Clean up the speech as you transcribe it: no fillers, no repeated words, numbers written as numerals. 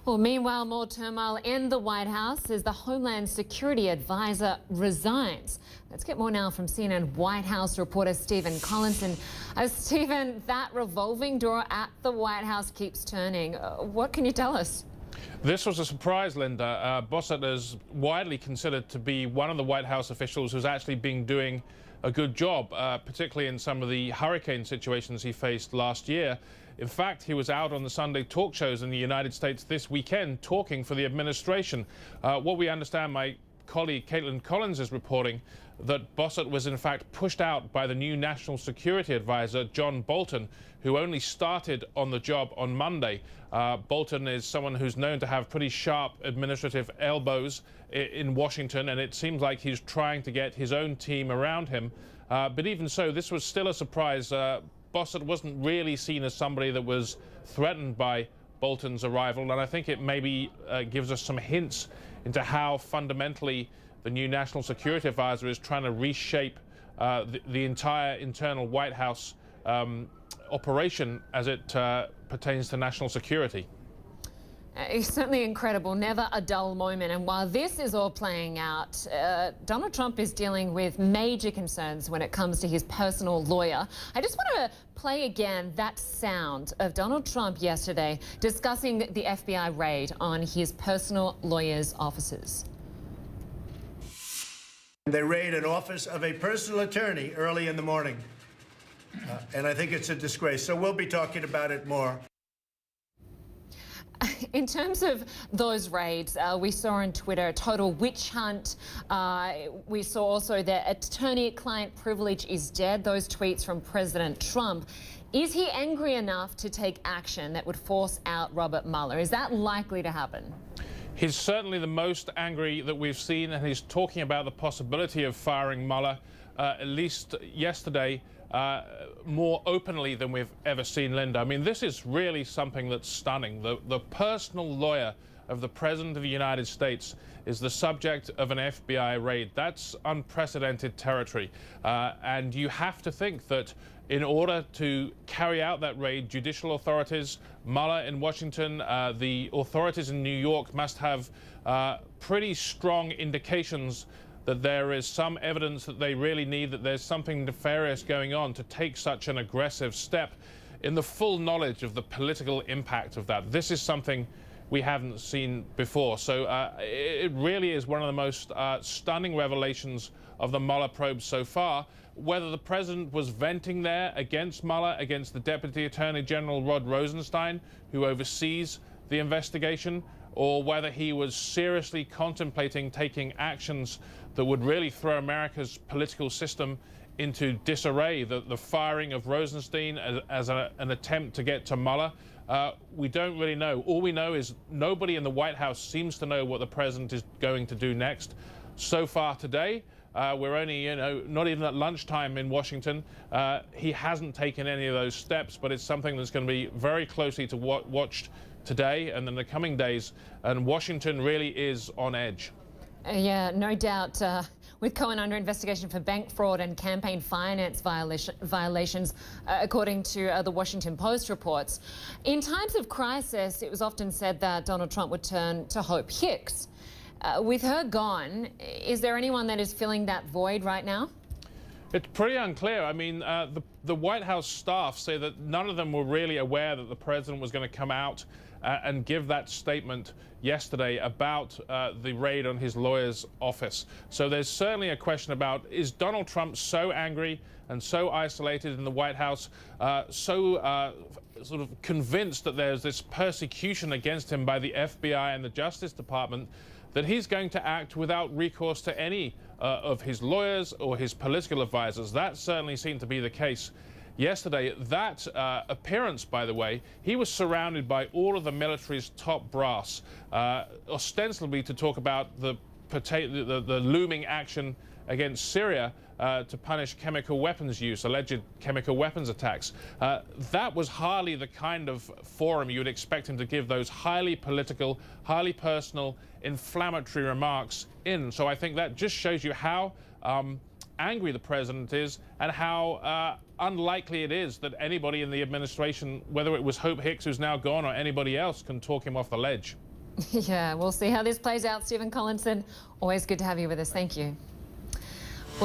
Well, meanwhile, more turmoil in the White House as the Homeland Security advisor resigns. Let's get more now from CNN White House reporter Stephen Collison. Stephen, that revolving door at the White House keeps turning. What can you tell us? This was a surprise, Lynda. Bossert is widely considered to be one of the White House officials who's actually been doing a good job, particularly in some of the hurricane situations he faced last year. In fact, he was out on the Sunday talk shows in the United States this weekend talking for the administration. What we understand, my colleague Stephen Collison is reporting that Bossert was in fact pushed out by the new National Security Advisor, John Bolton, who only started on the job on Monday. Bolton is someone who's known to have pretty sharp administrative elbows in Washington, and it seems like he's trying to get his own team around him. But even so, this was still a surprise. Bossert wasn't really seen as somebody that was threatened by Bolton's arrival, and I think it maybe gives us some hints into how fundamentally the new National Security Advisor is trying to reshape the entire internal White House operation as it pertains to national security. It's certainly incredible, never a dull moment. And while this is all playing out, Donald Trump is dealing with major concerns when it comes to his personal lawyer. I just want to play again that sound of Donald Trump yesterday discussing the FBI raid on his personal lawyer's offices. They raid an office of a personal attorney early in the morning. And I think it's a disgrace. So we'll be talking about it more. In terms of those raids, we saw on Twitter a total witch hunt. We saw also that attorney-client privilege is dead, those tweets from President Trump. Is he angry enough to take action that would force out Robert Mueller? Is that likely to happen? He's certainly the most angry that we've seen, and he's talking about the possibility of firing Mueller, at least yesterday, more openly than we've ever seen, Lynda. I mean, this is really something that's stunning. The personal lawyer of the President of the United States is the subject of an FBI raid. That's unprecedented territory. And you have to think that in order to carry out that raid, judicial authorities, Mueller in Washington, the authorities in New York must have pretty strong indications that there is some evidence that they really need, that there's something nefarious going on to take such an aggressive step in the full knowledge of the political impact of that. This is something we haven't seen before. So it really is one of the most stunning revelations of the Mueller probe so far. Whether the president was venting there against Mueller, against the Deputy Attorney General Rod Rosenstein, who oversees the investigation, or whether he was seriously contemplating taking actions that would really throw America's political system into disarray, the firing of Rosenstein as an attempt to get to Mueller. We don't really know. All we know is nobody in the White House seems to know what the president is going to do next. So far today, we're only, not even at lunchtime in Washington. He hasn't taken any of those steps, but it's something that's going to be very closely to watched today and in the coming days, and Washington really is on edge. Yeah, no doubt. With Cohen under investigation for bank fraud and campaign finance violations, according to the Washington Post reports. In times of crisis, it was often said that Donald Trump would turn to Hope Hicks. With her gone, is there anyone that is filling that void right now? It's pretty unclear. I mean, the White House staff say that none of them were really aware that the president was going to come out and give that statement yesterday about the raid on his lawyer's office. So there's certainly a question about, is Donald Trump so angry and so isolated in the White House, so sort of convinced that there's this persecution against him by the FBI and the Justice Department, that he's going to act without recourse to any of his lawyers or his political advisors? That certainly seemed to be the case yesterday. That appearance, by the way, he was surrounded by all of the military's top brass, ostensibly to talk about the looming action against Syria to punish chemical weapons use, alleged chemical weapons attacks. That was hardly the kind of forum you would expect him to give those highly political, highly personal, inflammatory remarks in. So I think that just shows you how angry the president is and how unlikely it is that anybody in the administration, whether it was Hope Hicks, who's now gone, or anybody else, can talk him off the ledge. Yeah, we'll see how this plays out. Stephen Collison, always good to have you with us. Thank you.